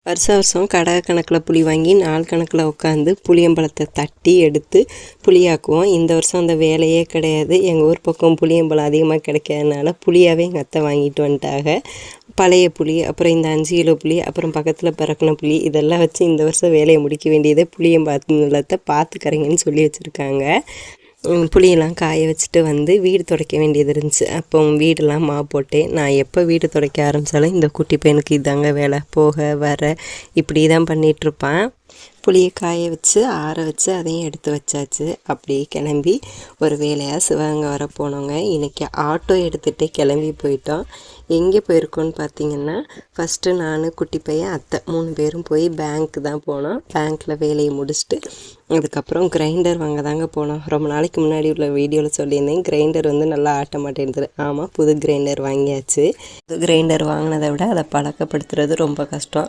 வருஷம் வருஷம் கடை கணக்கில் புளி வாங்கி நாள் கணக்கில் உட்காந்து புளியம்பழத்தை தட்டி எடுத்து புளியாக்குவோம். இந்த வருஷம் அந்த வேலையே கிடையாது. எங்கள் ஊர் பக்கம் புளியம்பழம் அதிகமாக கிடைக்காதனால புளியாகவே எங்கள் அத்தை வாங்கிட்டு வந்துட்டாங்க. பழைய புளி, அப்புறம் இந்த 5 கிலோ புளி, அப்புறம் பக்கத்தில் பிறக்கின புளி, இதெல்லாம் வச்சு இந்த வருஷம் வேலையை முடிக்க வேண்டியதை புளியம்பழத்தை பார்த்துக்கறீங்கன்னு சொல்லி வச்சுருக்காங்க. புளியெல்லாம் காய வச்சுட்டு வந்து வீடு துடைக்க வேண்டியது இருந்துச்சு. அப்போ வீடெல்லாம் மாவு போட்டேன். நான் எப்போ வீடு துடைக்க ஆரம்பித்தாலும் இந்த குட்டி பையனுக்கு இதாங்க வேலை. போக வர இப்படி தான் பண்ணிகிட்ருப்பான். புளியை காய வச்சு ஆற வச்சு அதையும் எடுத்து வச்சாச்சு. அப்படியே கிளம்பி ஒரு வேலையாக சிவகங்கை வர போனோங்க. இன்றைக்கி ஆட்டோ எடுத்துகிட்டே கிளம்பி போயிட்டோம். எங்கே போயிருக்கோன்னு பார்த்தீங்கன்னா, ஃபஸ்ட்டு நான், குட்டி பையன், அத்தை 3 பேரும் போய் பேங்க்கு தான் போனோம். பேங்க்கில் வேலையை முடிச்சுட்டு அதுக்கப்புறம் கிரைண்டர் வாங்க தாங்க போனோம். ரொம்ப நாளைக்கு முன்னாடி உள்ள வீடியோவில் சொல்லியிருந்தேன், கிரைண்டர் வந்து நல்லா ஆட்ட மாட்டேங்குது. ஆமாம், புது கிரைண்டர் வாங்கியாச்சு. புது கிரைண்டர் வாங்கினதை விட அதை பழக்கப்படுத்துறது ரொம்ப கஷ்டம்.